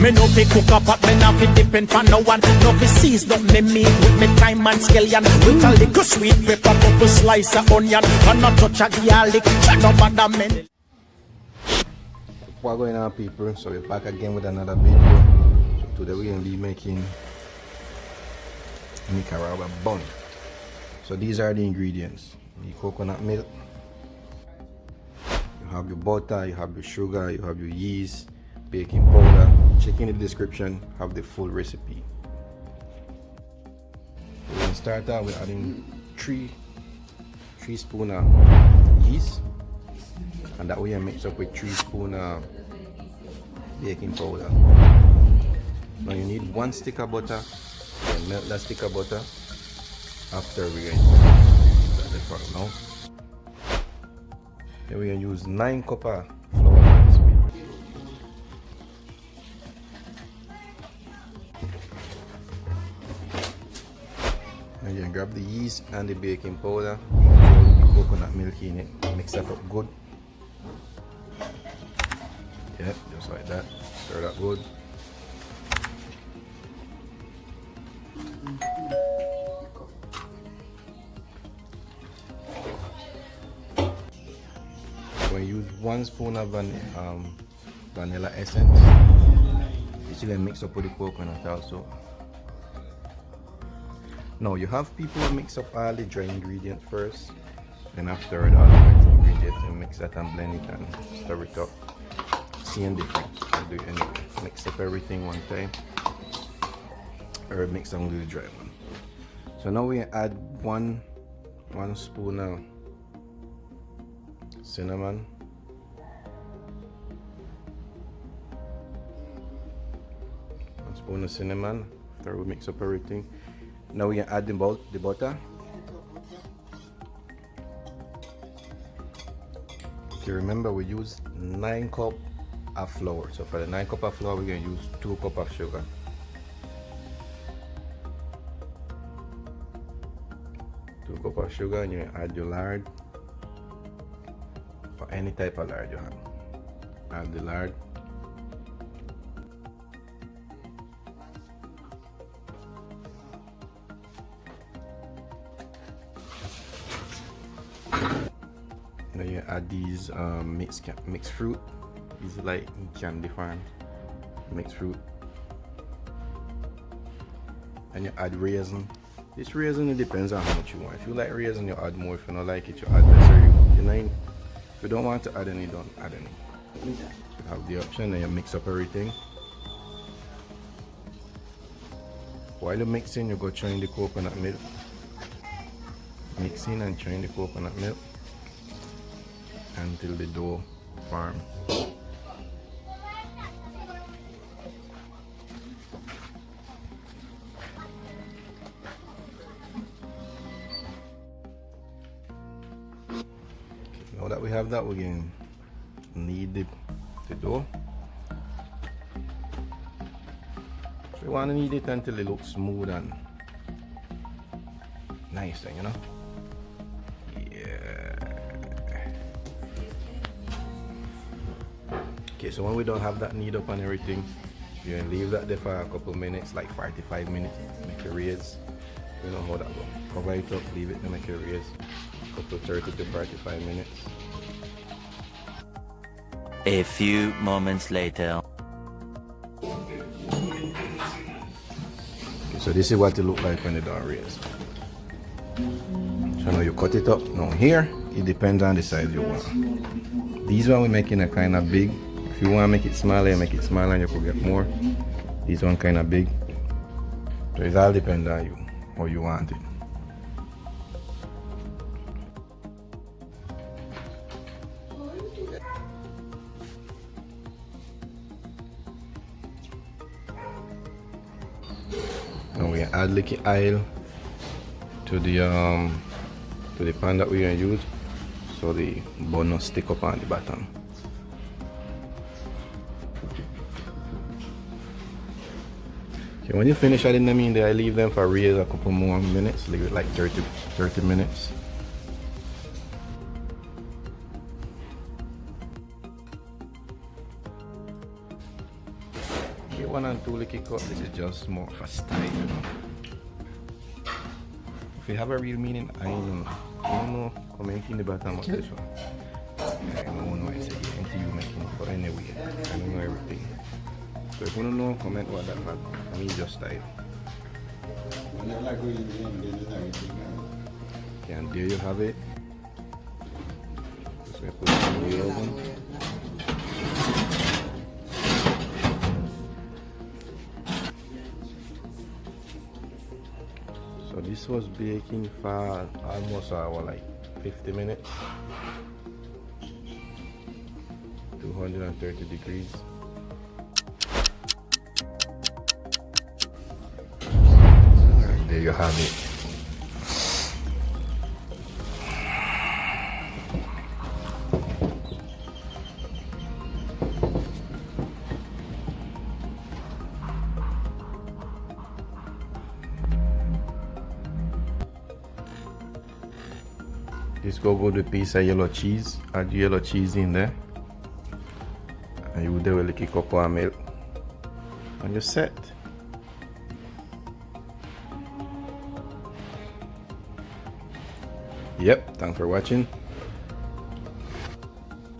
Me no fi cook up pot, me no fi depend for no one. No fi season up me meat with me thyme and scallion. With a little sweet pepper, couple slice of onion, and not touch a garlic. Chat up at the men. What's going on, people? So we're back again with another video. So today we're gonna be making Nicaragua bun. So these are the ingredients: the coconut milk, you have your butter, you have your sugar, you have your yeast, baking powder. Check in the description, have the full recipe. We're gonna start out with adding three spoons of yeast, and that way I mix up with 3 spoons of baking powder. Now you need 1 stick of butter. And melt that stick of butter after we're going to use the part now. Then we're going to use 9 cups of flour for this meal. Now you can grab the yeast and the baking powder, throw the coconut milk in it, mix that up good. Yeah, just like that. Stir that good. We use 1 spoon of vanilla essence. This will mix up with the coconut also. Now you have people who mix up all the dry ingredients first, then after all the wet ingredients and mix that and blend it and stir it up. Same difference. I'll do it anyway. Mix up everything one time, or mix and do the dry one. So now we add one spoon of cinnamon, 1 spoon of cinnamon. After we mix up everything, now we can add the butter. Okay, remember we use 9 cups of flour. So for the 9 cups of flour, we're going to use 2 cups of sugar. Of sugar, and you add your lard, or any type of lard you have. Add the lard. Now you add these mixed fruit. These are like candy farm mixed fruit, and you add raisin. This raisin, it depends on how much you want. If you like raisin, you add more. If you don't like it, you add less. If you don't want to add any, don't add any. You have the option, and you mix up everything. While you're mixing, you go join the coconut milk. Mixing and join the coconut milk until the dough forms. Now that we have that, we're going to knead the dough. So you want to knead it until it looks smooth and nice, you know? Yeah. Okay, so when we don't have that knead up and everything, you're going to leave that there for a couple minutes, like 45 minutes, make it raise. You know how that goes. Cover it up, leave it to make it raise. Couple 30 to 45 minutes. A few moments later. Okay, so this is what it looks like when it don't raise. So now you cut it up. Now here, it depends on the size you want. These one we're making a kind of big. If you want to make it smaller, you make it smaller and you could get more. This one kind of big. So it all depends on you, how you want it. Now we add liquid oil to the pan that we're gonna use, so the bun not stick up on the bottom. Okay, when you finish adding them in there, I leave them for raise a couple more minutes, leave it like 30 minutes. 1 and 2 licky cup. This is just more for style, you know. If you have a real meaning, I don't know. Comment in the bottom of this one. I don't know. It's into you making it, but anyway, I don't know everything. So if you don't know, comment what that for. I mean, just style. Okay, and there you have it. Just gonna put it in the oven. So this was baking for almost an hour, like 50 minutes. 230 degrees. Alright, there you have it. This go with a piece of yellow cheese. Add yellow cheese in there. And you do a little cup of milk. And you're set. Yep, thanks for watching.